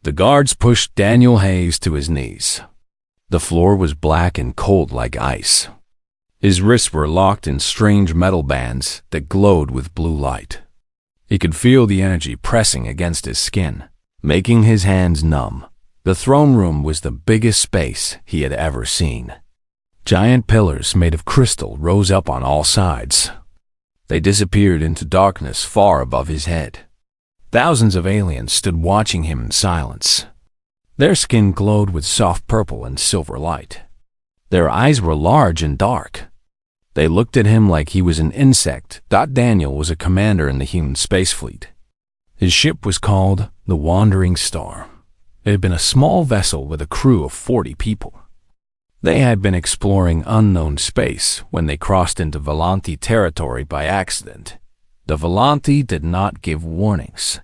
The guards pushed Daniel Hayes to his knees. The floor was black and cold like ice. His wrists were locked in strange metal bands that glowed with blue light. He could feel the energy pressing against his skin, making his hands numb. The throne room was the biggest space he had ever seen. Giant pillars made of crystal rose up on all sides. They disappeared into darkness far above his head. Thousands of aliens stood watching him in silence. Their skin glowed with soft purple and silver light. Their eyes were large and dark. They looked at him like he was an insect. Daniel was a commander in the human space fleet. His ship was called the Wandering Star. It had been a small vessel with a crew of 40 people. They had been exploring unknown space when they crossed into Volanti territory by accident. The Volanti did not give warnings.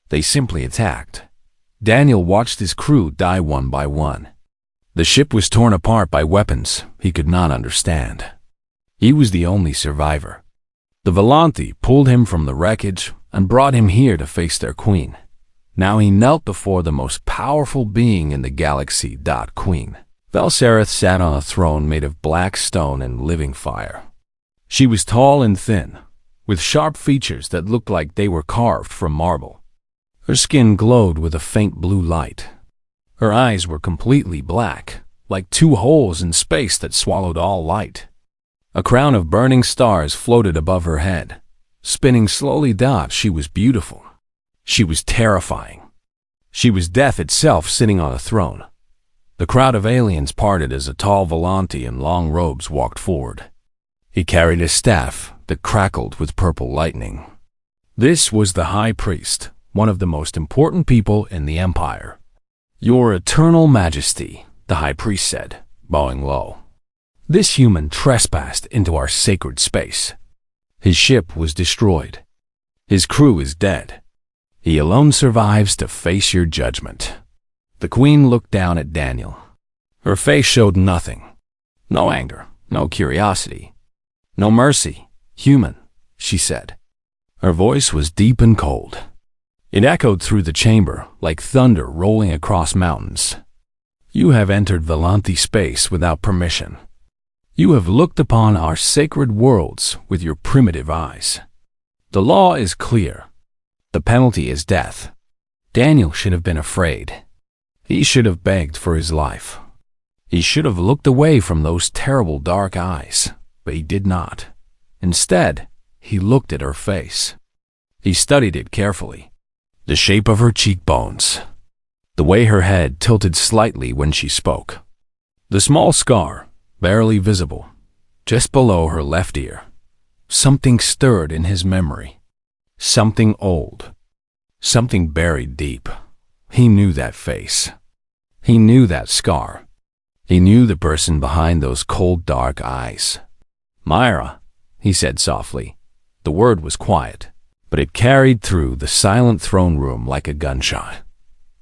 They simply attacked. Daniel watched his crew die one by one. The ship was torn apart by weapons he could not understand. He was the only survivor. The Volanti pulled him from the wreckage and brought him here to face their queen. Now he knelt before the most powerful being in the galaxy. Queen Valsereth sat on a throne made of black stone and living fire. She was tall and thin, with sharp features that looked like they were carved from marble. Her skin glowed with a faint blue light. Her eyes were completely black, like two holes in space that swallowed all light. A crown of burning stars floated above her head, spinning slowly. She was beautiful. She was terrifying. She was death itself sitting on a throne. The crowd of aliens parted as a tall Volanti in long robes walked forward. He carried a staff that crackled with purple lightning. This was the High Priest, one of the most important people in the Empire. "Your Eternal Majesty," the High Priest said, bowing low. "This human trespassed into our sacred space. His ship was destroyed. His crew is dead. He alone survives to face your judgment." The Queen looked down at Daniel. Her face showed nothing. No anger, no curiosity, no mercy. "Human," she said. Her voice was deep and cold. It echoed through the chamber like thunder rolling across mountains. "You have entered Volanti space without permission. You have looked upon our sacred worlds with your primitive eyes. The law is clear. The penalty is death." Daniel should have been afraid. He should have begged for his life. He should have looked away from those terrible dark eyes, but he did not. Instead, he looked at her face. He studied it carefully. The shape of her cheekbones. The way her head tilted slightly when she spoke. The small scar, barely visible, just below her left ear. Something stirred in his memory. Something old. Something buried deep. He knew that face. He knew that scar. He knew the person behind those cold, dark eyes. "Myra," he said softly. The word was quiet, but it carried through the silent throne room like a gunshot.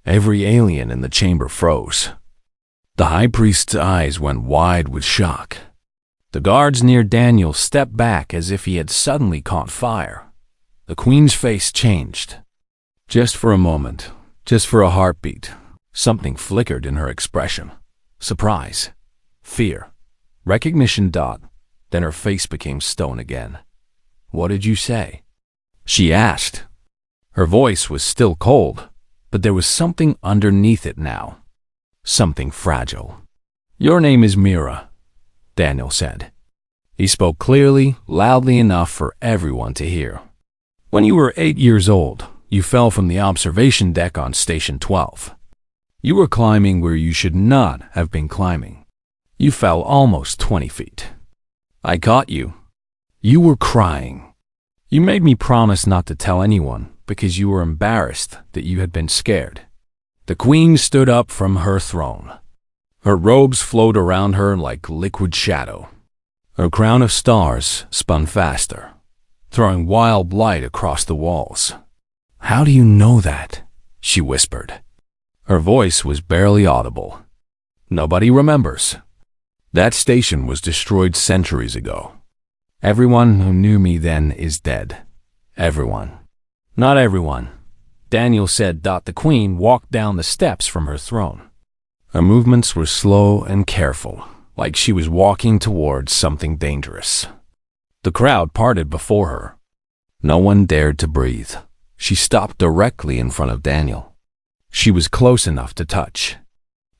Every alien in the chamber froze. The High Priest's eyes went wide with shock. The guards near Daniel stepped back as if he had suddenly caught fire. The Queen's face changed. Just for a moment, just for a heartbeat, something flickered in her expression. Surprise, fear, recognition. Then her face became stone again. "What did you say?" she asked. Her voice was still cold, but there was something underneath it now. Something fragile. "Your name is Mira," Daniel said. He spoke clearly, loudly enough for everyone to hear. "When you were 8 years old, you fell from the observation deck on Station 12. You were climbing where you should not have been climbing. You fell almost 20 feet. I caught you. You were crying. You made me promise not to tell anyone because you were embarrassed that you had been scared." The Queen stood up from her throne. Her robes flowed around her like liquid shadow. Her crown of stars spun faster, throwing wild light across the walls. "How do you know that?" she whispered. Her voice was barely audible. "Nobody remembers. That station was destroyed centuries ago. Everyone who knew me then is dead. Everyone. Not everyone. Daniel said. The Queen walked down the steps from her throne. Her movements were slow and careful, like she was walking towards something dangerous. The crowd parted before her. No one dared to breathe. She stopped directly in front of Daniel. She was close enough to touch.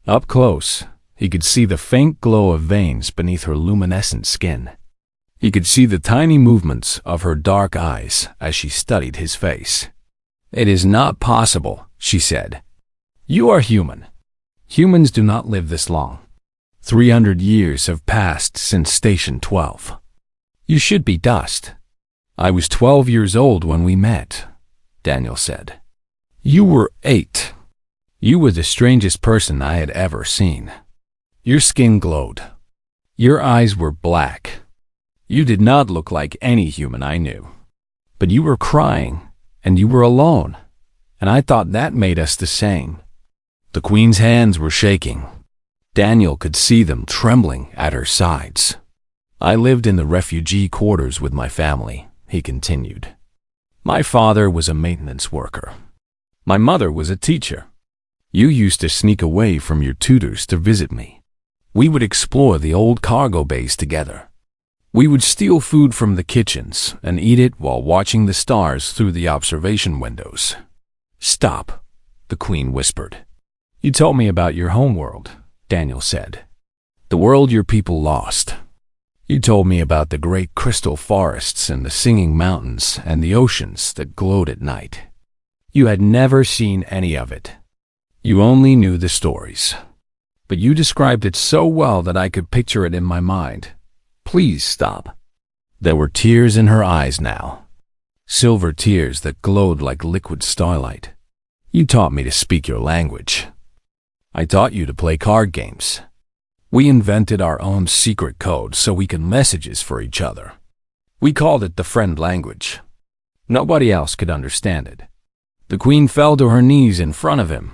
Up close, he could see the faint glow of veins beneath her luminescent skin. He could see the tiny movements of her dark eyes as she studied his face. "It is not possible," she said. "You are human. Humans do not live this long. 300 years have passed since Station 12. You should be dust." "I was 12 years old when we met," Daniel said. "You were 8. You were the strangest person I had ever seen. Your skin glowed. Your eyes were black. You did not look like any human I knew. But you were crying, and you were alone, and I thought that made us the same." The Queen's hands were shaking. Daniel could see them trembling at her sides. "I lived in the refugee quarters with my family," he continued. "My father was a maintenance worker. My mother was a teacher. You used to sneak away from your tutors to visit me. We would explore the old cargo bays together. We would steal food from the kitchens and eat it while watching the stars through the observation windows." "Stop," the Queen whispered. "You told me about your homeworld," Daniel said. "The world your people lost. You told me about the great crystal forests and the singing mountains and the oceans that glowed at night. You had never seen any of it. You only knew the stories. But you described it so well that I could picture it in my mind. Please stop." There were tears in her eyes now. Silver tears that glowed like liquid starlight. "You taught me to speak your language. I taught you to play card games. We invented our own secret code so we could messages for each other. We called it the friend language. Nobody else could understand it." The Queen fell to her knees in front of him.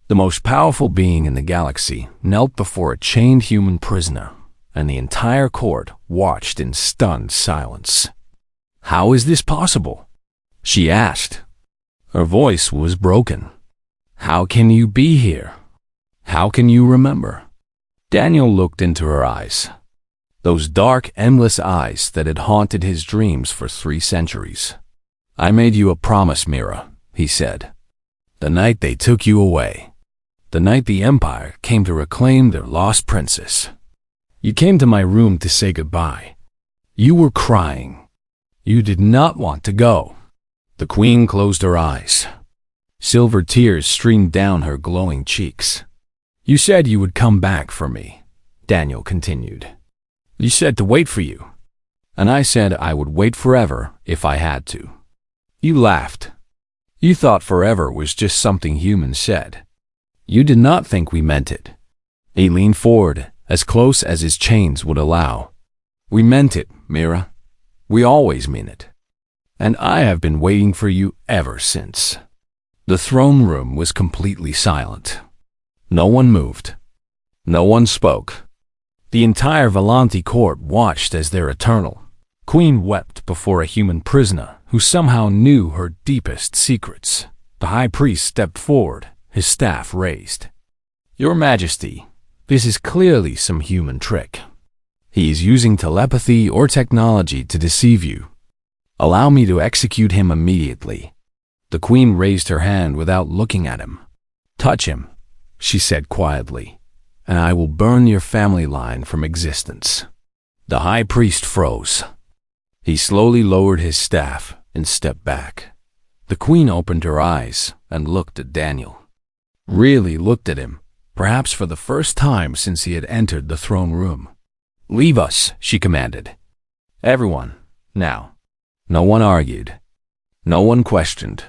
The most powerful being in the galaxy knelt before a chained human prisoner, and the entire court watched in stunned silence. "How is this possible?" she asked. Her voice was broken. "How can you be here? How can you remember?" Daniel looked into her eyes. Those dark, endless eyes that had haunted his dreams for 3 centuries. "I made you a promise, Mira," he said. "The night they took you away. The night the Empire came to reclaim their lost princess. You came to my room to say goodbye. You were crying. You did not want to go." The Queen closed her eyes. Silver tears streamed down her glowing cheeks. "You said you would come back for me," Daniel continued. "You said to wait for you. And I said I would wait forever if I had to. You laughed. You thought forever was just something humans said. You did not think we meant it." He leaned forward, as close as his chains would allow. "We meant it, Mira. We always mean it. And I have been waiting for you ever since." The throne room was completely silent. No one moved. No one spoke. The entire Volanti court watched as their eternal Queen wept before a human prisoner who somehow knew her deepest secrets. The High Priest stepped forward, his staff raised. "Your Majesty, this is clearly some human trick. He is using telepathy or technology to deceive you. Allow me to execute him immediately." The Queen raised her hand without looking at him. "Touch him," she said quietly, "and I will burn your family line from existence." The High Priest froze. He slowly lowered his staff and stepped back. The Queen opened her eyes and looked at Daniel. Really looked at him, perhaps for the first time since he had entered the throne room. "Leave us," she commanded. "Everyone, now." No one argued. No one questioned.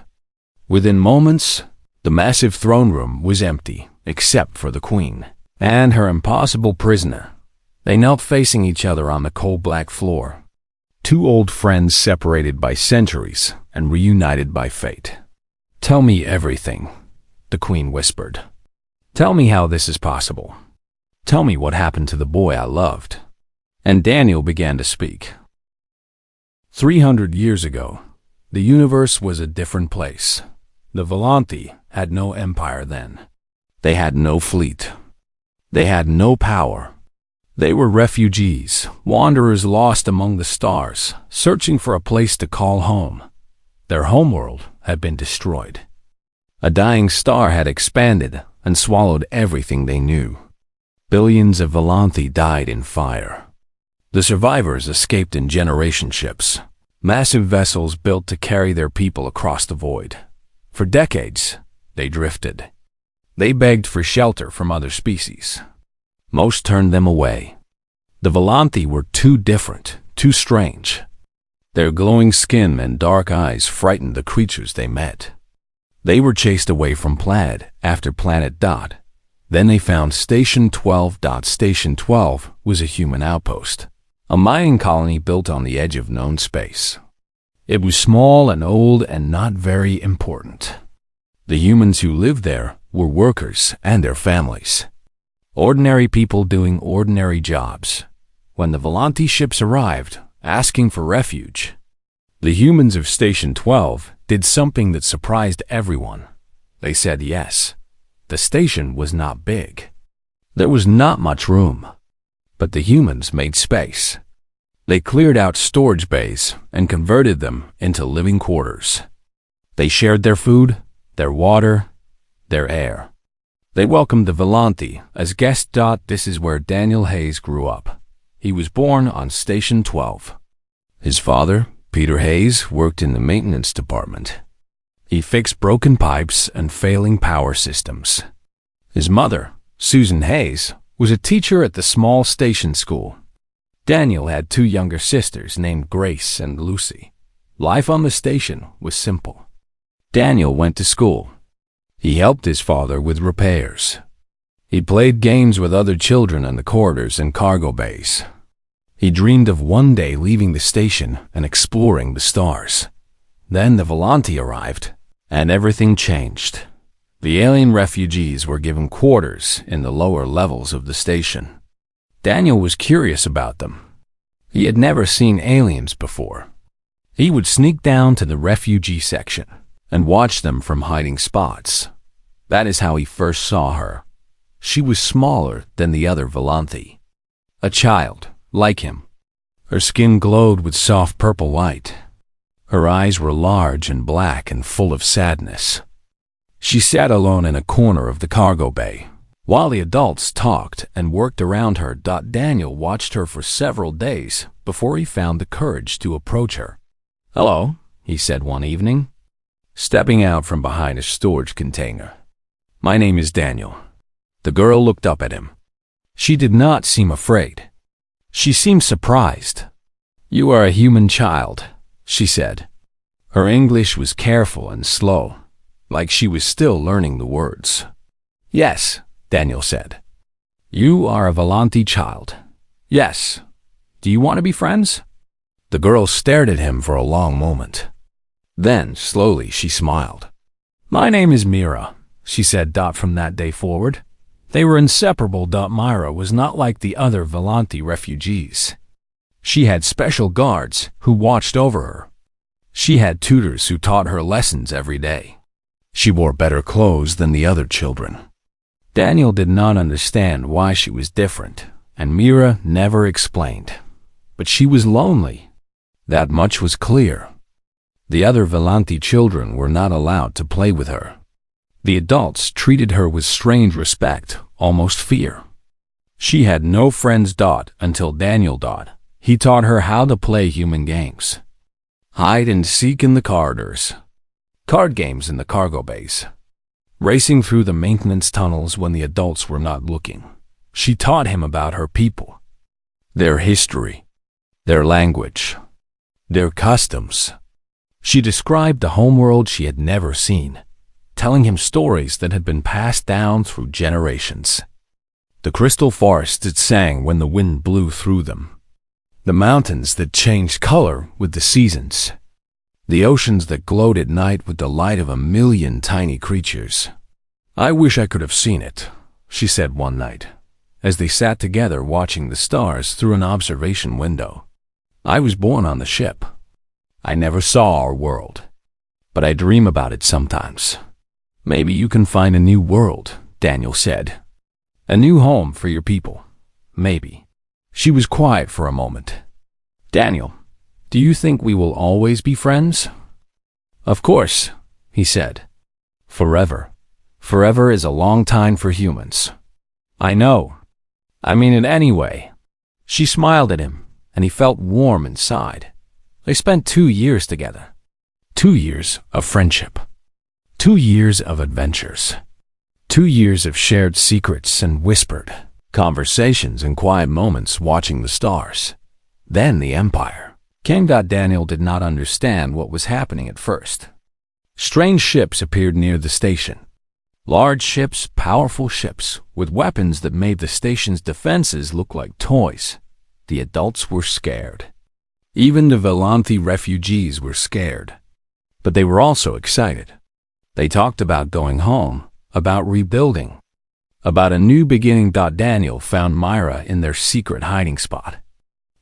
Within moments, the massive throne room was empty, except for the Queen and her impossible prisoner. They knelt facing each other on the cold black floor. 2 old friends separated by centuries and reunited by fate. "Tell me everything," the Queen whispered. "Tell me how this is possible. Tell me what happened to the boy I loved." And Daniel began to speak. 300 years ago, the universe was a different place. The Volanthi had no empire then. They had no fleet. They had no power. They were refugees, wanderers lost among the stars, searching for a place to call home. Their homeworld had been destroyed. A dying star had expanded and swallowed everything they knew. Billions of Volanthi died in fire. The survivors escaped in generation ships, massive vessels built to carry their people across the void. For decades, they drifted. They begged for shelter from other species. Most turned them away. The Volanthi were too different, too strange. Their glowing skin and dark eyes frightened the creatures they met. They were chased away from planet after planet. Then they found Station 12. Station 12 was a human outpost, a mining colony built on the edge of known space. It was small and old and not very important. The humans who lived there were workers and their families. Ordinary people doing ordinary jobs. When the Volanthi ships arrived, asking for refuge, the humans of Station 12 did something that surprised everyone. They said yes. The station was not big. There was not much room. But the humans made space. They cleared out storage bays and converted them into living quarters. They shared their food, their water, their air. They welcomed the Volanthi as guests. This is where Daniel Hayes grew up. He was born on Station 12. His father, Peter Hayes, worked in the maintenance department. He fixed broken pipes and failing power systems. His mother, Susan Hayes, was a teacher at the small station school. Daniel had two younger sisters named Grace and Lucy. Life on the station was simple. Daniel went to school. He helped his father with repairs. He played games with other children in the corridors and cargo bays. He dreamed of one day leaving the station and exploring the stars. Then the Volanthi arrived, and everything changed. The alien refugees were given quarters in the lower levels of the station. Daniel was curious about them. He had never seen aliens before. He would sneak down to the refugee section and watch them from hiding spots. That is how he first saw her. She was smaller than the other Volanthi. A child, like him. Her skin glowed with soft purple light. Her eyes were large and black and full of sadness. She sat alone in a corner of the cargo bay, while the adults talked and worked around her. Daniel watched her for several days before he found the courage to approach her. "Hello," he said one evening, stepping out from behind a storage container. "My name is Daniel." The girl looked up at him. She did not seem afraid. She seemed surprised. "You are a human child," she said. Her English was careful and slow, like she was still learning the words. "Yes," Daniel said. "You are a Volanthi child." "Yes. Do you want to be friends?" The girl stared at him for a long moment. Then, slowly, she smiled. "My name is Mira," she said. From that day forward, they were inseparable. Myra was not like the other Volanthi refugees. She had special guards who watched over her. She had tutors who taught her lessons every day. She wore better clothes than the other children. Daniel did not understand why she was different, and Mira never explained. But she was lonely. That much was clear. The other Volanthi children were not allowed to play with her. The adults treated her with strange respect, almost fear. She had no friends. Until Daniel. He taught her how to play human games. Hide and seek in the corridors. Card games in the cargo bays. Racing through the maintenance tunnels when the adults were not looking. She taught him about her people, their history, their language, their customs. She described the homeworld she had never seen, telling him stories that had been passed down through generations. The crystal forests that sang when the wind blew through them. The mountains that changed color with the seasons. The oceans that glowed at night with the light of a million tiny creatures. "I wish I could have seen it," she said one night, as they sat together watching the stars through an observation window. "I was born on the ship. I never saw our world. but I dream about it sometimes. Maybe you can find a new world, Daniel said. A new home for your people. Maybe. She was quiet for a moment. Daniel, do you think we will always be friends? Of course, he said. Forever. Forever is a long time for humans. I know. I mean it anyway. She smiled at him, and he felt warm inside. They spent 2 years together. 2 years of friendship. 2 years of adventures. 2 years of shared secrets and whispered conversations and quiet moments watching the stars. Then the Empire came. Daniel did not understand what was happening at first. Strange ships appeared near the station. Large ships, powerful ships, with weapons that made the station's defenses look like toys. The adults were scared. Even the Volanthi refugees were scared. But they were also excited. They talked about going home, about rebuilding, about a new beginning. Daniel found Myra in their secret hiding spot.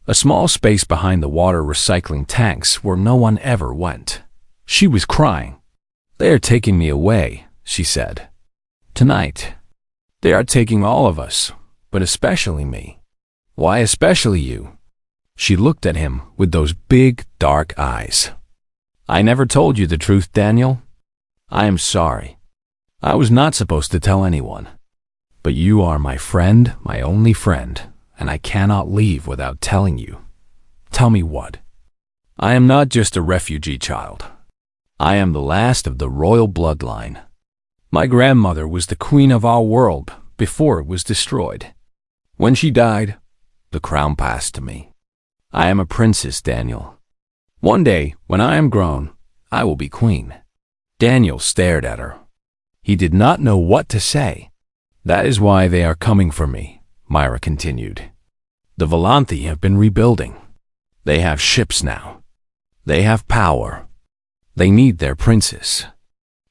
A small space behind the water recycling tanks where no one ever went. She was crying. They are taking me away, she said. Tonight. They are taking all of us, but especially me. Why especially you? She looked at him with those big, dark eyes. I never told you the truth, Daniel. I am sorry. I was not supposed to tell anyone. But you are my friend, my only friend, and I cannot leave without telling you. Tell me what? I am not just a refugee child. I am the last of the royal bloodline. My grandmother was the queen of our world before it was destroyed. When she died, the crown passed to me. I am a princess, Daniel. One day, when I am grown, I will be queen. Daniel stared at her. He did not know what to say. That is why they are coming for me, Myra continued. The Volanthi have been rebuilding. They have ships now. They have power. They need their princess.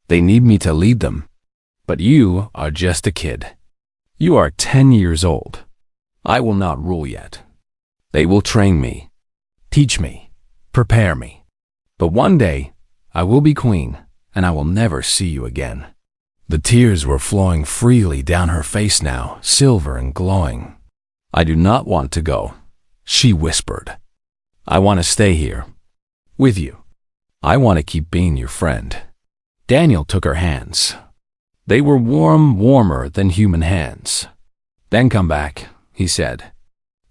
They need me to lead them. But you are just a kid. You are 10 years old. I will not rule yet. They will train me, teach me, prepare me. But one day, I will be queen, and I will never see you again. The tears were flowing freely down her face now, silver and glowing. I do not want to go, she whispered. I want to stay here, with you. I want to keep being your friend. Daniel took her hands. They were warm, warmer than human hands. Then come back, he said.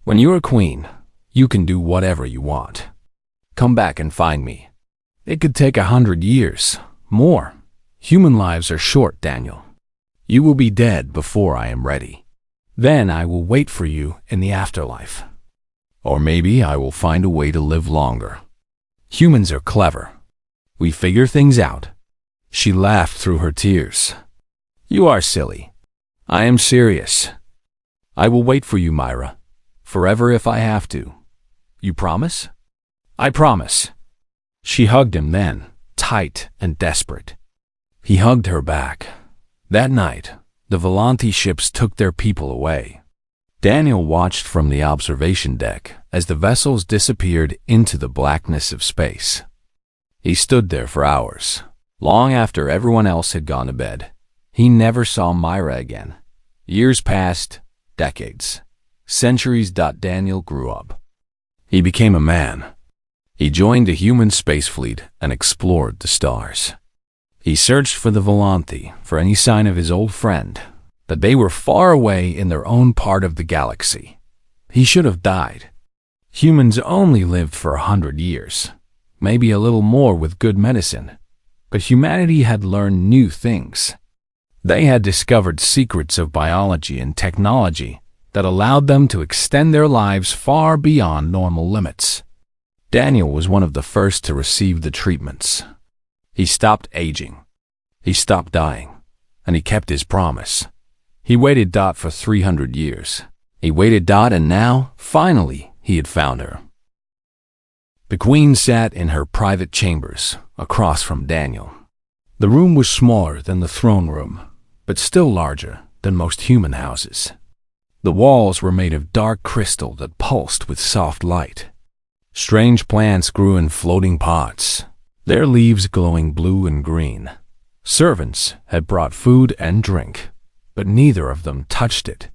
When you are queen, you can do whatever you want. Come back and find me. It could take 100 years, more. Human lives are short, Daniel. You will be dead before I am ready. Then I will wait for you in the afterlife. Or maybe I will find a way to live longer. Humans are clever. We figure things out. She laughed through her tears. You are silly. I am serious. I will wait for you, Myra. Forever if I have to. You promise? I promise. She hugged him then, tight and desperate. He hugged her back. That night, the Volanthi ships took their people away. Daniel watched from the observation deck as the vessels disappeared into the blackness of space. He stood there for hours, long after everyone else had gone to bed. He never saw Myra again. Years passed, decades, centuries. Daniel grew up. He became a man. He joined the human space fleet and explored the stars. He searched for the Volanthi, for any sign of his old friend, that they were far away in their own part of the galaxy. He should have died. Humans only lived for 100 years, maybe a little more with good medicine. But humanity had learned new things. They had discovered secrets of biology and technology that allowed them to extend their lives far beyond normal limits. Daniel was one of the first to receive the treatments. He stopped aging. He stopped dying. And he kept his promise. He waited for 300 years. He waited and now, finally, he had found her. The queen sat in her private chambers, across from Daniel. The room was smaller than the throne room, but still larger than most human houses. The walls were made of dark crystal that pulsed with soft light. Strange plants grew in floating pots. their leaves glowing blue and green. Servants had brought food and drink, but neither of them touched it.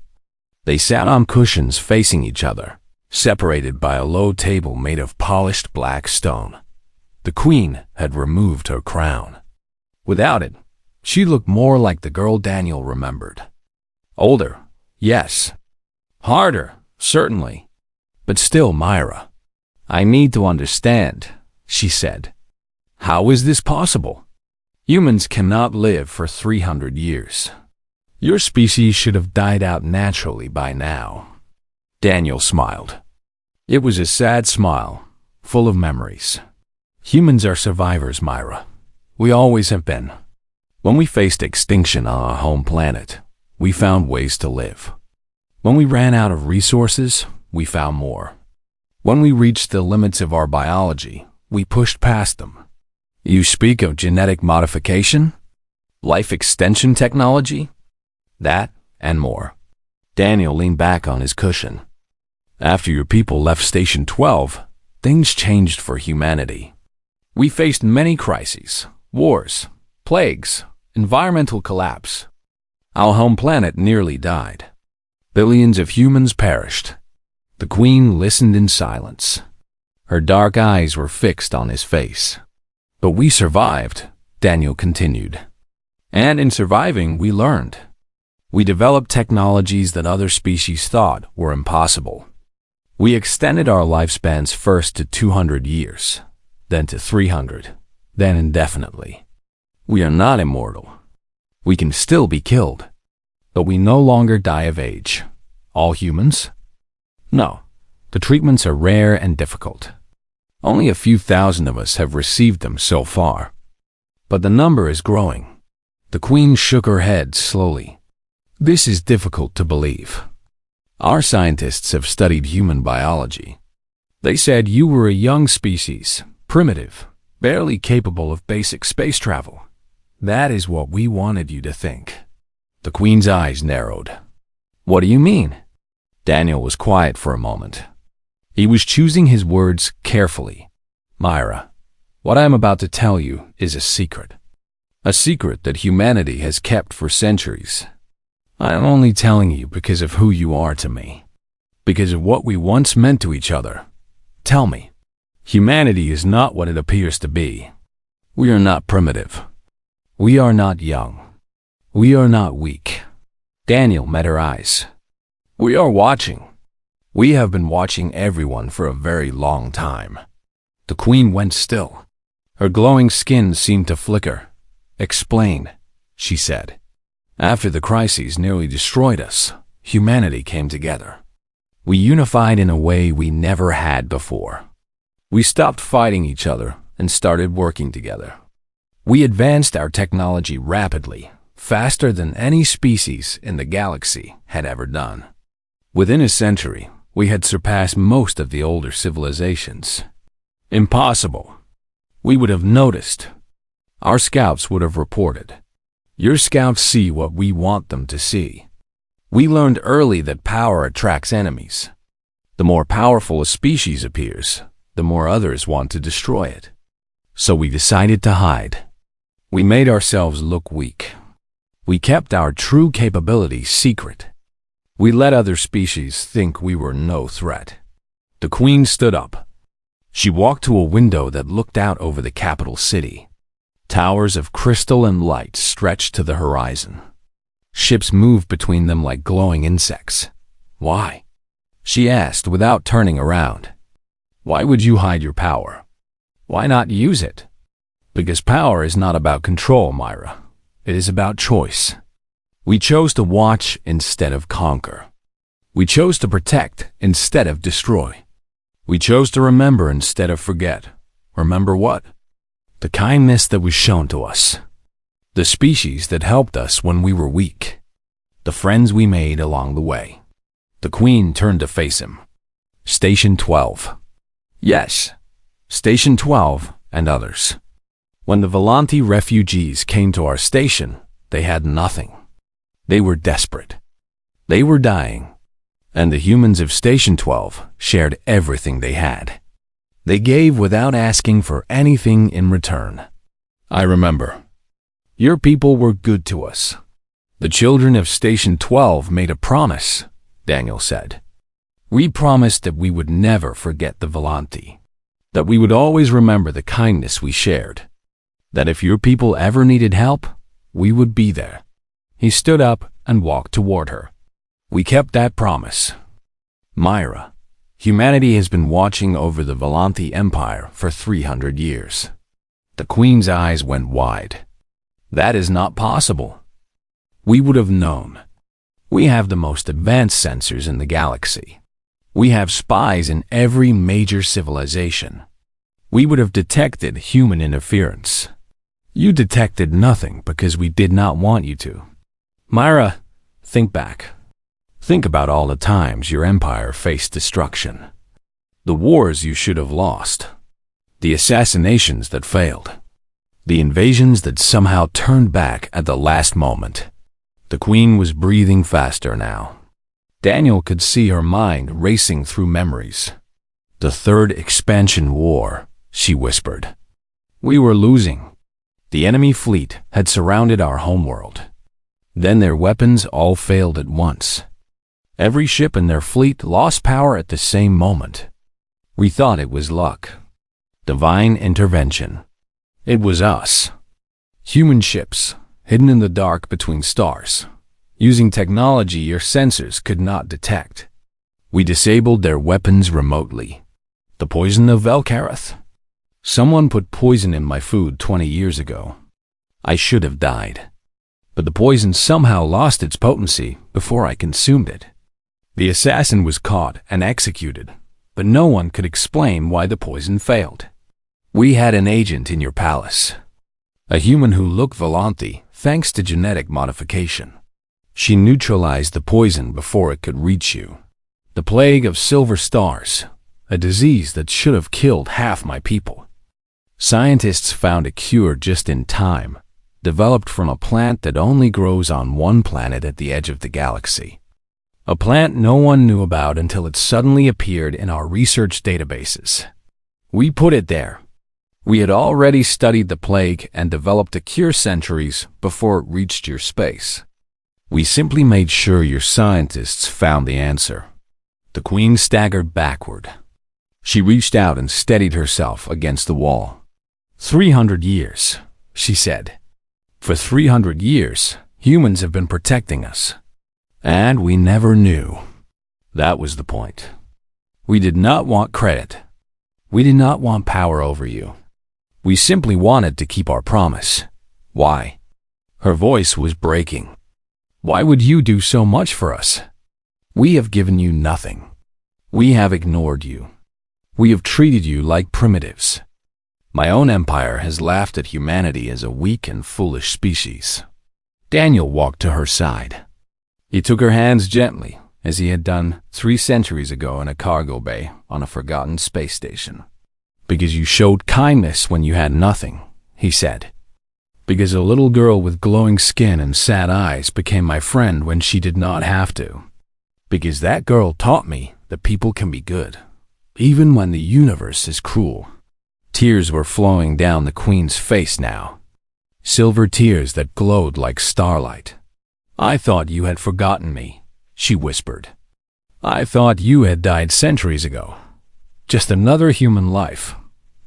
They sat on cushions facing each other, separated by a low table made of polished black stone. The queen had removed her crown. Without it, she looked more like the girl Daniel remembered. Older, yes. Harder, certainly. But still Myra. "I need to understand," she said. "How is this possible? Humans cannot live for 300 years. Your species should have died out naturally by now." Daniel smiled. It was a sad smile, full of memories. Humans are survivors, Myra. We always have been. When we faced extinction on our home planet, we found ways to live. When we ran out of resources, we found more. When we reached the limits of our biology, we pushed past them. You speak of genetic modification? Life extension technology? That and more. Daniel leaned back on his cushion. After your people left Station 12, things changed for humanity. We faced many crises, wars, plagues, environmental collapse. Our home planet nearly died. Billions of humans perished. The Queen listened in silence. Her dark eyes were fixed on his face. But we survived, Daniel continued. And in surviving, we learned. We developed technologies that other species thought were impossible. We extended our lifespans first to 200 years, then to 300, then indefinitely. We are not immortal. We can still be killed, but we no longer die of age. All humans? No, the treatments are rare and difficult. Only a few thousand of us have received them so far. But the number is growing. The Queen shook her head slowly. This is difficult to believe. Our scientists have studied human biology. They said you were a young species, primitive, barely capable of basic space travel. That is what we wanted you to think. The Queen's eyes narrowed. What do you mean? Daniel was quiet for a moment. He was choosing his words carefully. Myra, what I am about to tell you is a secret. A secret that humanity has kept for centuries. I am only telling you because of who you are to me. Because of what we once meant to each other. Tell me, humanity is not what it appears to be. We are not primitive. We are not young. We are not weak. Daniel met her eyes. We are watching. We have been watching everyone for a very long time. The Queen went still. Her glowing skin seemed to flicker. Explain, she said. After the crises nearly destroyed us, humanity came together. We unified in a way we never had before. We stopped fighting each other and started working together. We advanced our technology rapidly, faster than any species in the galaxy had ever done. Within a century, we had surpassed most of the older civilizations. Impossible. We would have noticed. Our scouts would have reported. Your scouts see what we want them to see. We learned early that power attracts enemies. The more powerful a species appears, the more others want to destroy it. So we decided to hide. We made ourselves look weak. We kept our true capabilities secret. We let other species think we were no threat. The Queen stood up. She walked to a window that looked out over the capital city. Towers of crystal and light stretched to the horizon. Ships moved between them like glowing insects. Why? She asked without turning around. Why would you hide your power? Why not use it? Because power is not about control, Myra. It is about choice. We chose to watch instead of conquer. We chose to protect instead of destroy. We chose to remember instead of forget. Remember what? The kindness that was shown to us. The species that helped us when we were weak. The friends we made along the way. The Queen turned to face him. Station 12. Yes, Station 12 and others. When the Volanti refugees came to our station, they had nothing. They were desperate. They were dying. And the humans of Station 12 shared everything they had. They gave without asking for anything in return. I remember. Your people were good to us. The children of Station 12 made a promise, Daniel said. We promised that we would never forget the Volanti, that we would always remember the kindness we shared, that if your people ever needed help, we would be there. He stood up and walked toward her. We kept that promise. Myra, humanity has been watching over the Volanti Empire for 300 years. The Queen's eyes went wide. That is not possible. We would have known. We have the most advanced sensors in the galaxy. We have spies in every major civilization. We would have detected human interference. You detected nothing because we did not want you to. Myra, think back. Think about all the times your empire faced destruction. The wars you should have lost. The assassinations that failed. The invasions that somehow turned back at the last moment. The Queen was breathing faster now. Daniel could see her mind racing through memories. The Third Expansion War, she whispered. We were losing. The enemy fleet had surrounded our homeworld. Then their weapons all failed at once. Every ship in their fleet lost power at the same moment. We thought it was luck. Divine intervention. It was us. Human ships, hidden in the dark between stars, using technology your sensors could not detect. We disabled their weapons remotely. The poison of Velkareth? Someone put poison in my food 20 years ago. I should have died. But the poison somehow lost its potency before I consumed it. The assassin was caught and executed, but no one could explain why the poison failed. We had an agent in your palace. A human who looked Volanti thanks to genetic modification. She neutralized the poison before it could reach you. The plague of silver stars, a disease that should have killed half my people. Scientists found a cure just in time, developed from a plant that only grows on one planet at the edge of the galaxy. A plant no one knew about until it suddenly appeared in our research databases. We put it there. We had already studied the plague and developed a cure centuries before it reached your space. We simply made sure your scientists found the answer. The Queen staggered backward. She reached out and steadied herself against the wall. 300 years, she said. For 300 years, humans have been protecting us. And we never knew. That was the point. We did not want credit. We did not want power over you. We simply wanted to keep our promise. Why? Her voice was breaking. Why would you do so much for us? We have given you nothing. We have ignored you. We have treated you like primitives. My own empire has laughed at humanity as a weak and foolish species. Daniel walked to her side. He took her hands gently, as he had done 3 centuries ago in a cargo bay on a forgotten space station. Because you showed kindness when you had nothing, he said. Because a little girl with glowing skin and sad eyes became my friend when she did not have to. Because that girl taught me that people can be good, even when the universe is cruel. Tears were flowing down the Queen's face now. Silver tears that glowed like starlight. I thought you had forgotten me, she whispered. I thought you had died centuries ago. Just another human life,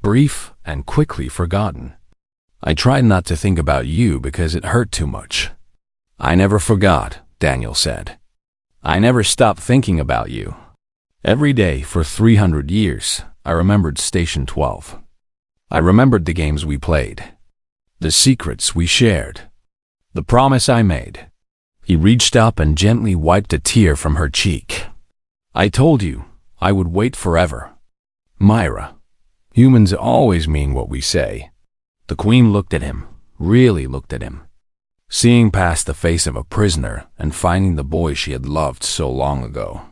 brief and quickly forgotten. I tried not to think about you because it hurt too much. I never forgot, Daniel said. I never stopped thinking about you. Every day for 300 years, I remembered Station 12. I remembered the games we played, the secrets we shared, the promise I made. He reached up and gently wiped a tear from her cheek. I told you I would wait forever. Myra, humans always mean what we say. The Queen looked at him, really looked at him, seeing past the face of a prisoner and finding the boy she had loved so long ago.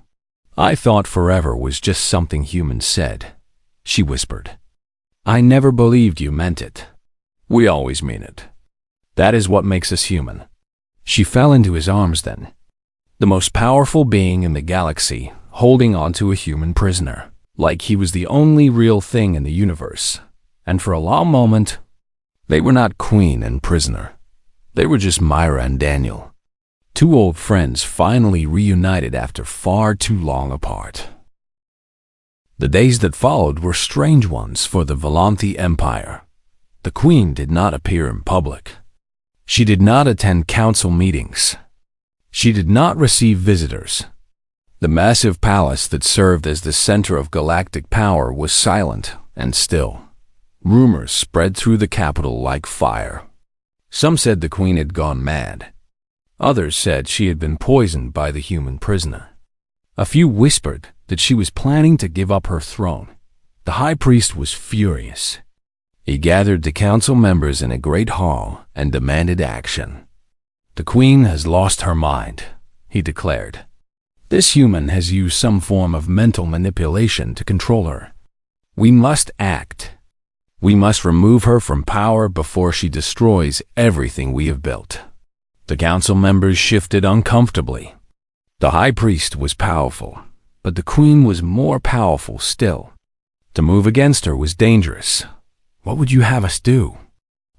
I thought forever was just something humans said, she whispered. I never believed you meant it. We always mean it. That is what makes us human. She fell into his arms then, the most powerful being in the galaxy, holding on to a human prisoner. like he was the only real thing in the universe. And for a long moment, they were not queen and prisoner. They were just Myra and Daniel, two old friends finally reunited after far too long apart. The days that followed were strange ones for the Volanthi Empire. The queen did not appear in public. She did not attend council meetings. She did not receive visitors. The massive palace that served as the center of galactic power was silent and still. Rumors spread through the capital like fire. Some said the queen had gone mad. Others said she had been poisoned by the human prisoner. A few whispered that she was planning to give up her throne. The high priest was furious. He gathered the council members in a great hall and demanded action. "The queen has lost her mind," he declared. "This human has used some form of mental manipulation to control her. We must act. We must remove her from power before she destroys everything we have built." The council members shifted uncomfortably. The high priest was powerful, but the queen was more powerful still. To move against her was dangerous. "What would you have us do?"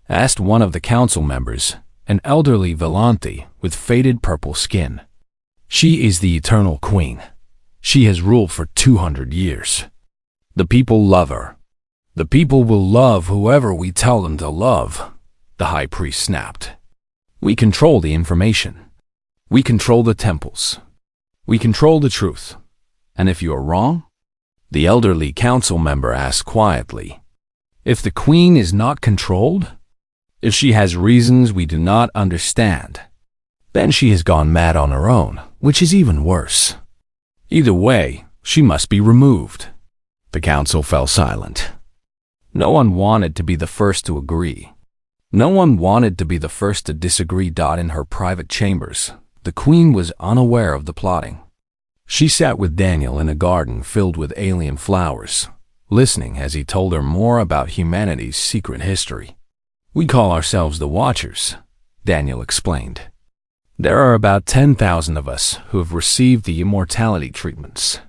asked one of the council members, an elderly Volanthi with faded purple skin. "She is the eternal queen. She has ruled for 200 years. The people love her. The people will love whoever we tell them to love," the high priest snapped. "We control the information. We control the temples. We control the truth. And if you are wrong?" The elderly council member asked quietly. "If the queen is not controlled? If she has reasons we do not understand? Then she has gone mad on her own, which is even worse. Either way, she must be removed." The council fell silent. No one wanted to be the first to agree. No one wanted to be the first to disagree. In her private chambers, the queen was unaware of the plotting. She sat with Daniel in a garden filled with alien flowers, listening as he told her more about humanity's secret history. "We call ourselves the Watchers," Daniel explained. "There are about 10,000 of us who have received the immortality treatments.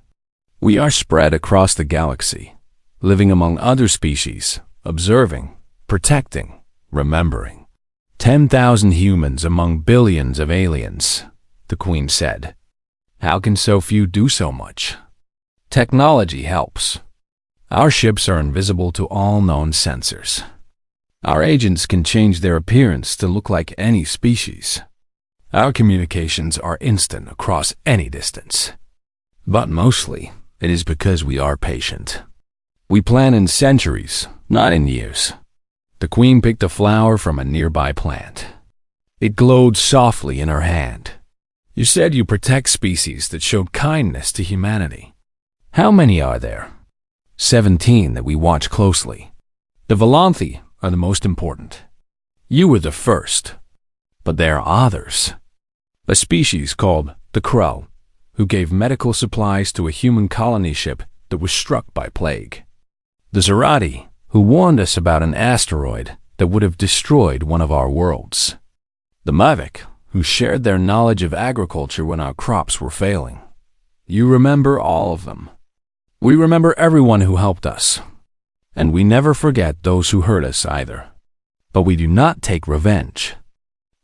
We are spread across the galaxy, living among other species, observing, protecting, remembering. 10,000 humans among billions of aliens," the queen said. "How can so few do so much?" "Technology helps. Our ships are invisible to all known sensors. Our agents can change their appearance to look like any species. Our communications are instant across any distance. But mostly, it is because we are patient. We plan in centuries, not in years." The queen picked a flower from a nearby plant. It glowed softly in her hand. "You said you protect species that showed kindness to humanity. How many are there?" 17 that we watch closely. The Volanthi are the most important. You were the first. But there are others. A species called the Krell, who gave medical supplies to a human colony ship that was struck by plague. The Zerati, who warned us about an asteroid that would have destroyed one of our worlds. The Mavic, who shared their knowledge of agriculture when our crops were failing. You remember all of them. We remember everyone who helped us. And we never forget those who hurt us either. But we do not take revenge.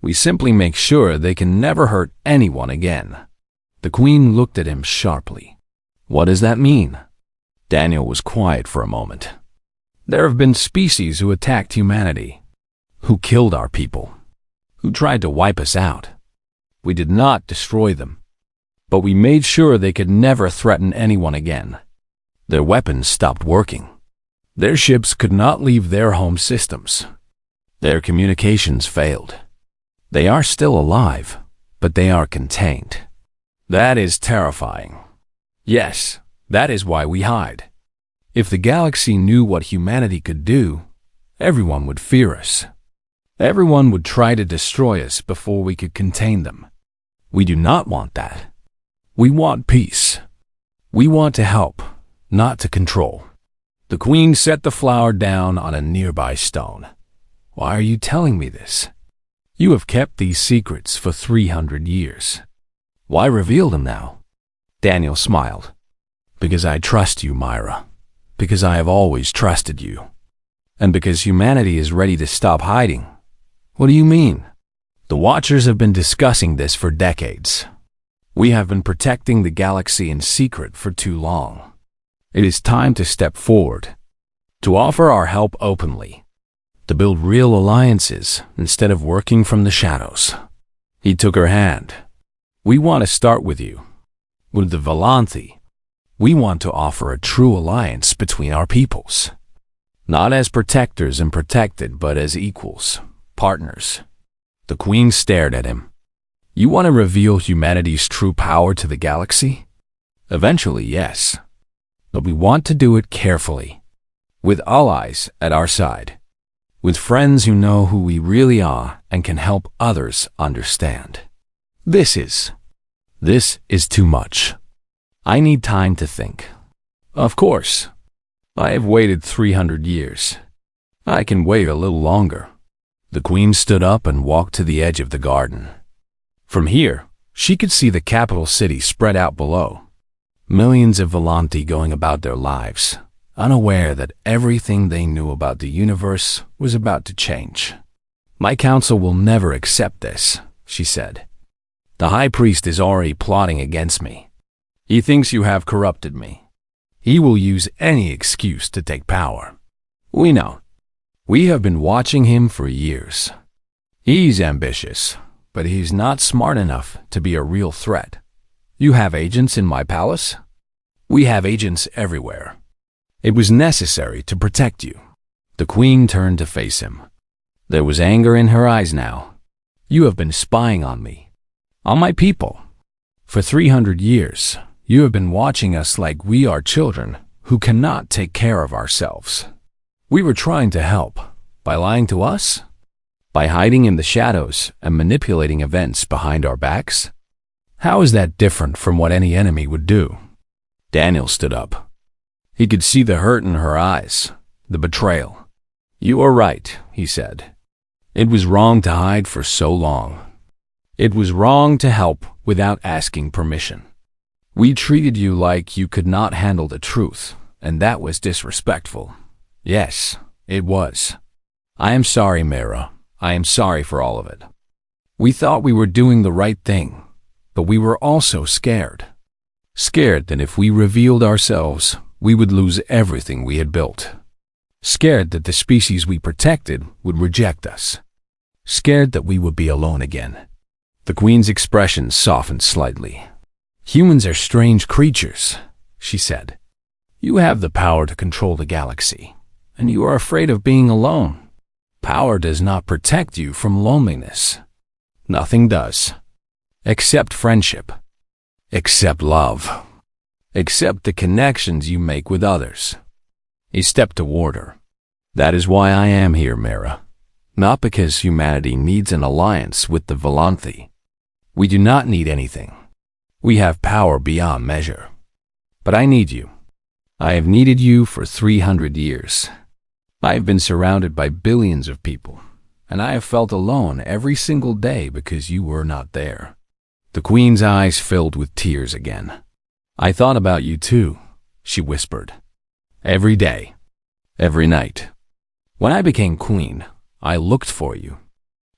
We simply make sure they can never hurt anyone again." The queen looked at him sharply. "What does that mean?" Daniel was quiet for a moment. "There have been species who attacked humanity, who killed our people, who tried to wipe us out. We did not destroy them, but we made sure they could never threaten anyone again. Their weapons stopped working. Their ships could not leave their home systems. Their communications failed. They are still alive, but they are contained. That is terrifying. Yes, that is why we hide. If the galaxy knew what humanity could do, everyone would fear us. Everyone would try to destroy us before we could contain them. We do not want that. We want peace. We want to help, not to control." The queen set the flower down on a nearby stone. "Why are you telling me this? You have kept these secrets for 300 years. Why reveal them now?" Daniel smiled. Because I trust you, Myra. Because I have always trusted you. And because humanity is ready to stop hiding. What do you mean? The Watchers have been discussing this for decades. We have been protecting the galaxy in secret for too long. It is time to step forward, to offer our help openly, to build real alliances instead of working from the shadows. He took her hand. We want to start with you, with the Volanthi. We want to offer a true alliance between our peoples. Not as protectors and protected, but as equals, partners. The Queen stared at him. You want to reveal humanity's true power to the galaxy? Eventually, yes. But we want to do it carefully, with allies at our side, with friends who know who we really are and can help others understand. This is too much. I need time to think. Of course. I have waited 300 years. I can wait a little longer. The Queen stood up and walked to the edge of the garden. From here, she could see the capital city spread out below. Millions of Volanthi going about their lives, unaware that everything they knew about the universe was about to change. My council will never accept this, she said. The High Priest is already plotting against me. He thinks you have corrupted me. He will use any excuse to take power. We know. We have been watching him for years. He's ambitious, but he's not smart enough to be a real threat. You have agents in my palace? We have agents everywhere. It was necessary to protect you. The Queen turned to face him. There was anger in her eyes now. You have been spying on me, on my people. For 300 years, you have been watching us like we are children who cannot take care of ourselves. We were trying to help by lying to us, by hiding in the shadows and manipulating events behind our backs. How is that different from what any enemy would do? Daniel stood up. He could see the hurt in her eyes, the betrayal. You are right, he said. It was wrong to hide for so long. It was wrong to help without asking permission. We treated you like you could not handle the truth, and that was disrespectful. Yes, it was. I am sorry, Mara. I am sorry for all of it. We thought we were doing the right thing, but we were also scared. Scared that if we revealed ourselves, we would lose everything we had built. Scared that the species we protected would reject us. Scared that we would be alone again. The Queen's expression softened slightly. Humans are strange creatures, she said. You have the power to control the galaxy, and you are afraid of being alone. Power does not protect you from loneliness. Nothing does. Except friendship. Except love. Except the connections you make with others. He stepped toward her. That is why I am here, Mara. Not because humanity needs an alliance with the Volanthi. We do not need anything. We have power beyond measure. But I need you. I have needed you for 300 years. I have been surrounded by billions of people, and I have felt alone every single day because you were not there. The Queen's eyes filled with tears again. I thought about you too, she whispered. Every day. Every night. When I became Queen, I looked for you.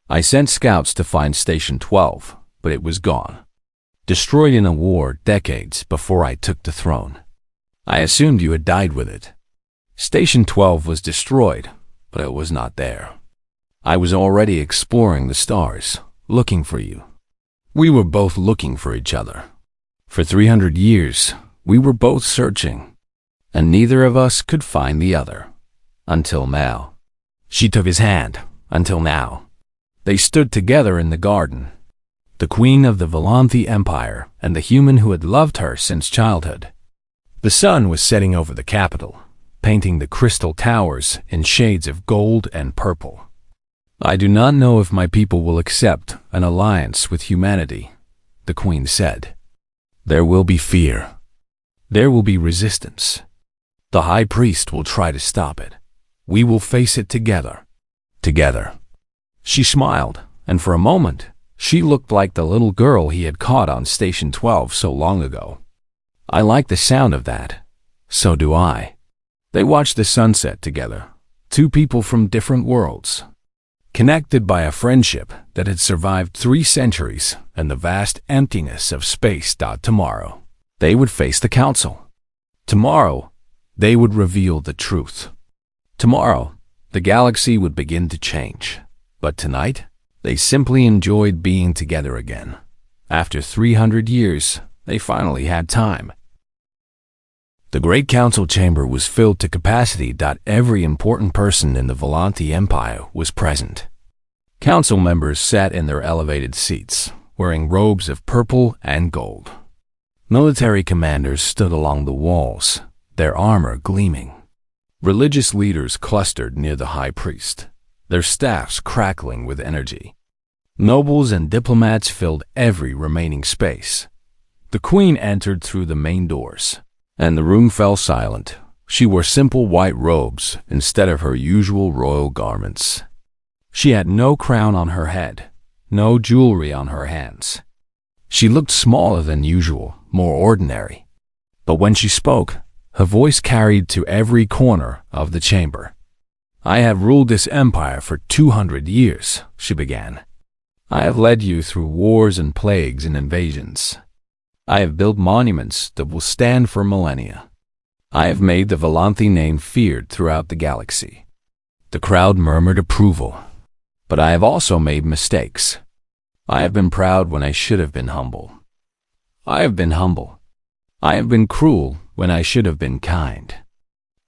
I sent scouts to find Station 12, but it was gone. Destroyed in a war decades before I took the throne. I assumed you had died with it. Station 12 was destroyed, but it was not there. I was already exploring the stars, looking for you. We were both looking for each other. For 300 years, we were both searching, and neither of us could find the other. Until now. She took his hand. Until now. They stood together in the garden. The Queen of the Volanthi Empire and the human who had loved her since childhood. The sun was setting over the capital, painting the crystal towers in shades of gold and purple. I do not know if my people will accept an alliance with humanity, the Queen said. There will be fear. There will be resistance. The High Priest will try to stop it. We will face it together. Together. She smiled, and for a moment, she looked like the little girl he had caught on Station 12 so long ago. I like the sound of that. So do I. They watched the sunset together, two people from different worlds, connected by a friendship that had survived 3 centuries and the vast emptiness of space. Tomorrow, they would face the council. Tomorrow, they would reveal the truth. Tomorrow, the galaxy would begin to change. But tonight, they simply enjoyed being together again. After 300 years, they finally had time. The Great Council Chamber was filled to capacity. Every important person in the Volante Empire was present. Council members sat in their elevated seats, wearing robes of purple and gold. Military commanders stood along the walls, their armor gleaming. Religious leaders clustered near the high priest, their staffs crackling with energy. Nobles and diplomats filled every remaining space. The queen entered through the main doors, and the room fell silent. She wore simple white robes instead of her usual royal garments. She had no crown on her head, no jewelry on her hands. She looked smaller than usual, more ordinary. But when she spoke, her voice carried to every corner of the chamber. "I have ruled this empire for 200 years," she began. "I have led you through wars and plagues and invasions. I have built monuments that will stand for millennia. I have made the Volante name feared throughout the galaxy." The crowd murmured approval. "But I have also made mistakes. I have been proud when I should have been humble. I have been humble. I have been cruel when I should have been kind.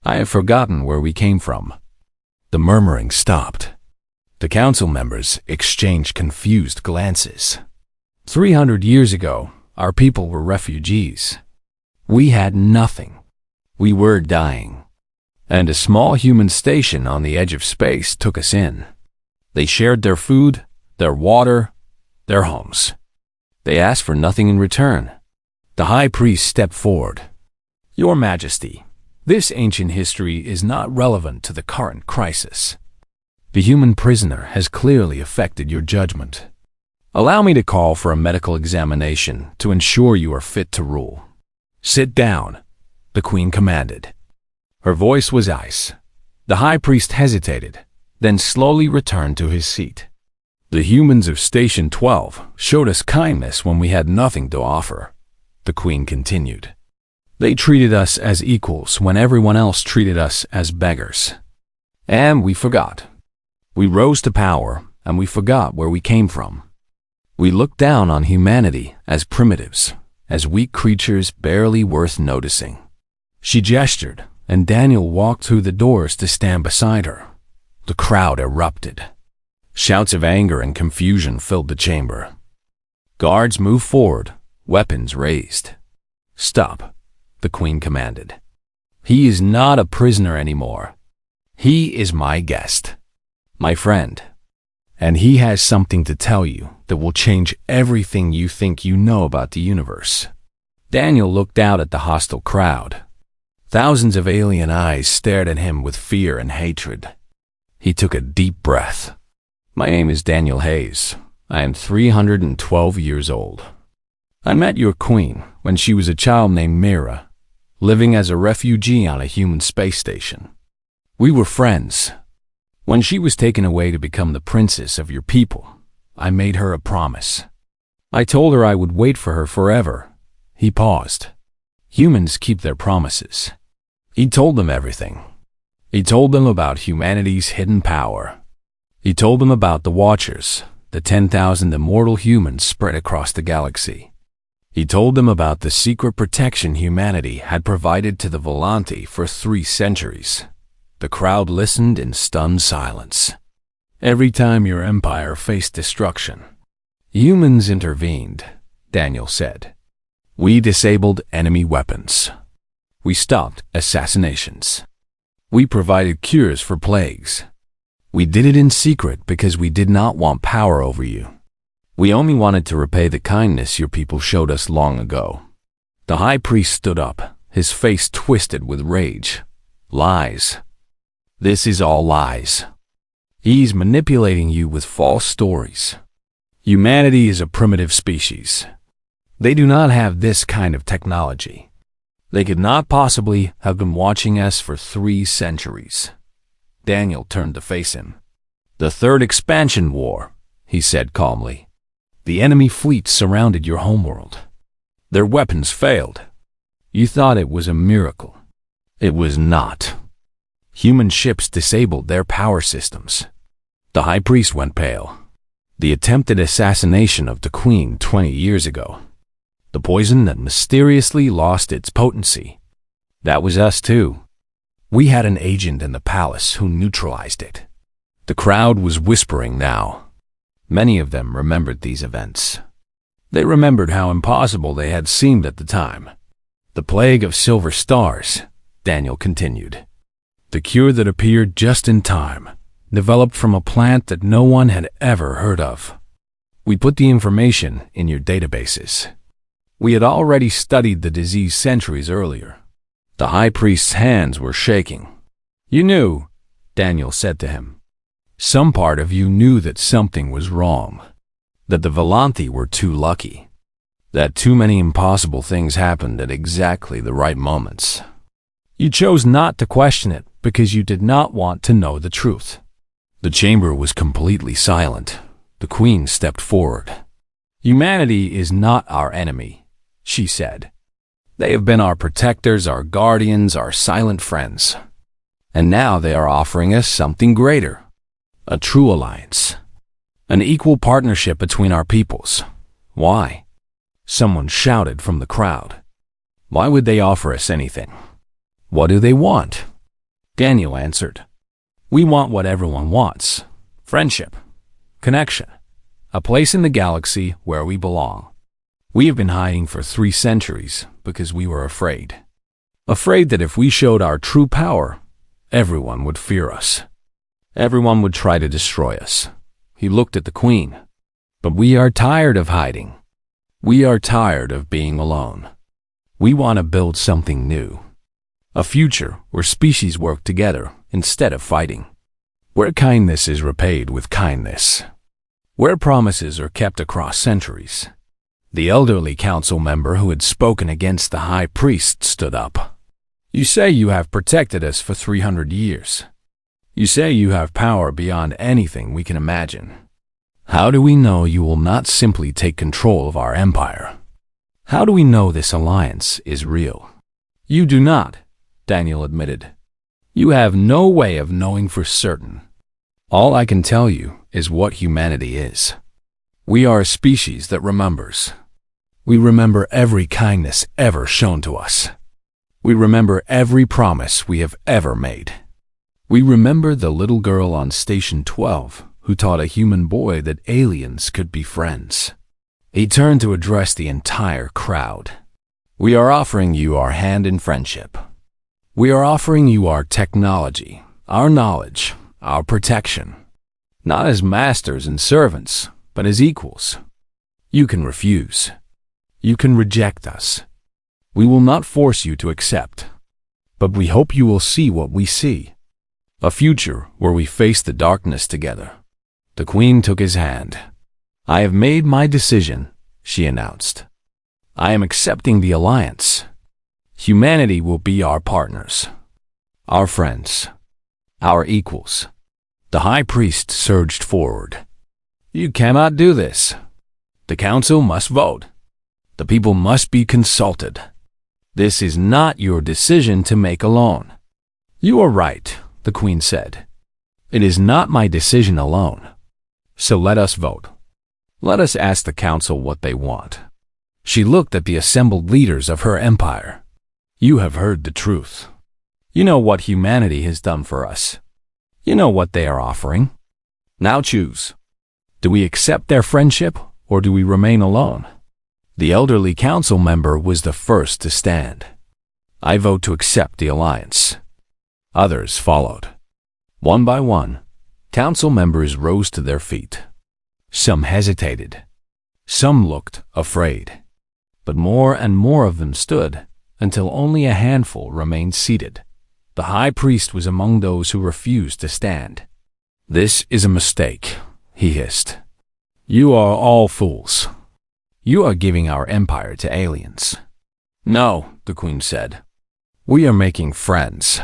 I have forgotten where we came from." The murmuring stopped. The council members exchanged confused glances. 300 years ago, our people were refugees. We had nothing. We were dying. And a small human station on the edge of space took us in. They shared their food, their water, their homes. They asked for nothing in return. The high priest stepped forward. "Your Majesty, this ancient history is not relevant to the current crisis. The human prisoner has clearly affected your judgment. Allow me to call for a medical examination to ensure you are fit to rule." "Sit down," the queen commanded. Her voice was ice. The high priest hesitated, then slowly returned to his seat. "The humans of Station 12 showed us kindness when we had nothing to offer," the queen continued. "They treated us as equals when everyone else treated us as beggars. And we forgot. We rose to power, and we forgot where we came from. We looked down on humanity as primitives, as weak creatures barely worth noticing." She gestured, and Daniel walked through the doors to stand beside her. The crowd erupted. Shouts of anger and confusion filled the chamber. Guards moved forward, weapons raised. "Stop," the queen commanded. "He is not a prisoner anymore. He is my guest, my friend. And he has something to tell you that will change everything you think you know about the universe." Daniel looked out at the hostile crowd. Thousands of alien eyes stared at him with fear and hatred. He took a deep breath. "My name is Daniel Hayes. I am 312 years old. I met your queen when she was a child named Mira, living as a refugee on a human space station. We were friends. When she was taken away to become the princess of your people, I made her a promise. I told her I would wait for her forever." He paused. "Humans keep their promises." He told them everything. He told them about humanity's hidden power. He told them about the Watchers, the 10,000 immortal humans spread across the galaxy. He told them about the secret protection humanity had provided to the Volante for 3 centuries. The crowd listened in stunned silence. "Every time your empire faced destruction, humans intervened," Daniel said. "We disabled enemy weapons. We stopped assassinations. We provided cures for plagues. We did it in secret because we did not want power over you. We only wanted to repay the kindness your people showed us long ago." The high priest stood up, his face twisted with rage. "Lies. This is all lies. He's manipulating you with false stories. Humanity is a primitive species. They do not have this kind of technology. They could not possibly have been watching us for 3 centuries. Daniel turned to face him. The third expansion war, he said calmly. The enemy fleets surrounded your homeworld. Their weapons failed. You thought it was a miracle. It was not. Human ships disabled their power systems. The High Priest went pale. The attempted assassination of the Queen 20 years ago. The poison that mysteriously lost its potency. That was us too. We had an agent in the palace who neutralized it. The crowd was whispering now. Many of them remembered these events. They remembered how impossible they had seemed at the time. The plague of silver stars, Daniel continued. The cure that appeared just in time, developed from a plant that no one had ever heard of. We put the information in your databases. We had already studied the disease centuries earlier. The High Priest's hands were shaking. You knew, Daniel said to him. Some part of you knew that something was wrong. That the Volanthi were too lucky. That too many impossible things happened at exactly the right moments. You chose not to question it because you did not want to know the truth. The chamber was completely silent. The Queen stepped forward. Humanity is not our enemy, she said. They have been our protectors, our guardians, our silent friends. And now they are offering us something greater. A true alliance. An equal partnership between our peoples. Why? Someone shouted from the crowd. Why would they offer us anything? What do they want? Daniel answered. We want what everyone wants. Friendship. Connection. A place in the galaxy where we belong. We have been hiding for 3 centuries because we were afraid. Afraid that if we showed our true power, everyone would fear us. Everyone would try to destroy us. He looked at the Queen. But we are tired of hiding. We are tired of being alone. We want to build something new. A future where species work together instead of fighting. Where kindness is repaid with kindness. Where promises are kept across centuries. The elderly council member who had spoken against the High Priest stood up. You say you have protected us for 300 years. You say you have power beyond anything we can imagine. How do we know you will not simply take control of our empire? How do we know this alliance is real? You do not, Daniel admitted. You have no way of knowing for certain. All I can tell you is what humanity is. We are a species that remembers. We remember every kindness ever shown to us. We remember every promise we have ever made. We remember the little girl on Station 12 who taught a human boy that aliens could be friends. He turned to address the entire crowd. We are offering you our hand in friendship. We are offering you our technology, our knowledge, our protection. Not as masters and servants, but as equals. You can refuse. You can reject us. We will not force you to accept. But we hope you will see what we see. A future where we face the darkness together. The Queen took his hand. I have made my decision, she announced. I am accepting the alliance. Humanity will be our partners, our friends, our equals. The High Priest surged forward. You cannot do this. The Council must vote. The people must be consulted. This is not your decision to make alone. You are right, the Queen said. It is not my decision alone. So let us vote. Let us ask the Council what they want. She looked at the assembled leaders of her empire. You have heard the truth. You know what humanity has done for us. You know what they are offering. Now choose. Do we accept their friendship or do we remain alone? The elderly council member was the first to stand. I vote to accept the alliance. Others followed. One by one, council members rose to their feet. Some hesitated. Some looked afraid. But more and more of them stood until only a handful remained seated. The High Priest was among those who refused to stand. This is a mistake, he hissed. You are all fools. You are giving our empire to aliens. No, the Queen said. We are making friends.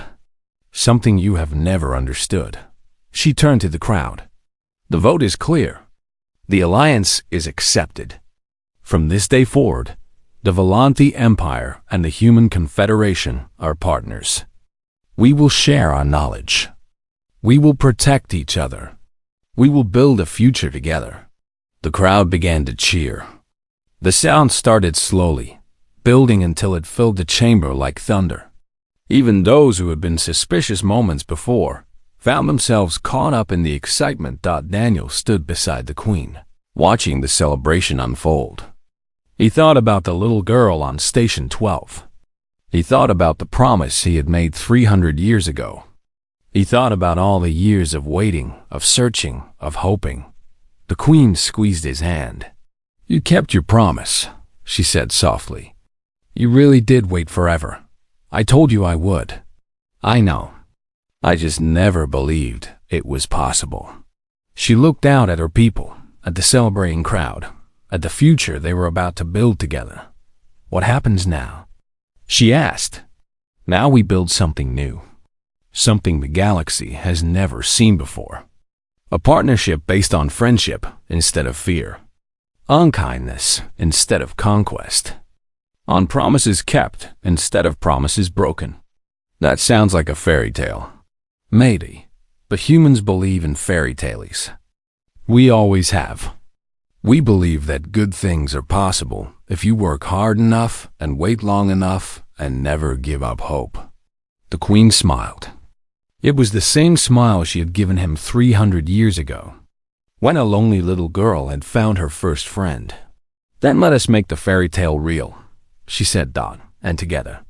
Something you have never understood. She turned to the crowd. The vote is clear. The alliance is accepted. From this day forward, the Volanthi Empire and the Human Confederation are partners. We will share our knowledge. We will protect each other. We will build a future together. The crowd began to cheer. The sound started slowly, building until it filled the chamber like thunder. Even those who had been suspicious moments before found themselves caught up in the excitement. Daniel stood beside the Queen, watching the celebration unfold. He thought about the little girl on Station 12. He thought about the promise he had made 300 years ago. He thought about all the years of waiting, of searching, of hoping. The Queen squeezed his hand. You kept your promise, she said softly. You really did wait forever. I told you I would. I know. I just never believed it was possible. She looked out at her people, at the celebrating crowd, at the future they were about to build together. What happens now? She asked. Now we build something new. Something the galaxy has never seen before. A partnership based on friendship instead of fear. On kindness instead of conquest. On promises kept instead of promises broken. That sounds like a fairy tale. Maybe, but humans believe in fairy tales. We always have. We believe that good things are possible if you work hard enough and wait long enough and never give up hope. The Queen smiled. It was the same smile she had given him 300 years ago, when a lonely little girl had found her first friend. Then let us make the fairy tale real, she said, and together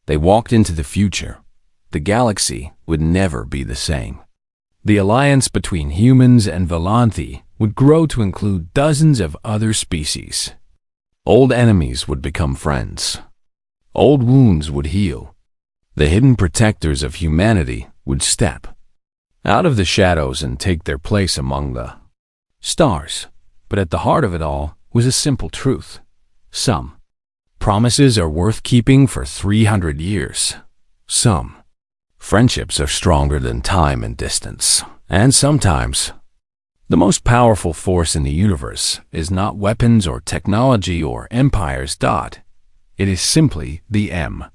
they walked into the future. The galaxy would never be the same. The alliance between humans and Volanthi would grow to include dozens of other species. Old enemies would become friends. Old wounds would heal. The hidden protectors of humanity would step out of the shadows and take their place among the stars. But at the heart of it all was a simple truth. Some promises are worth keeping for 300 years. Some friendships are stronger than time and distance. And sometimes, the most powerful force in the universe is not weapons or technology or empires. It is simply the M.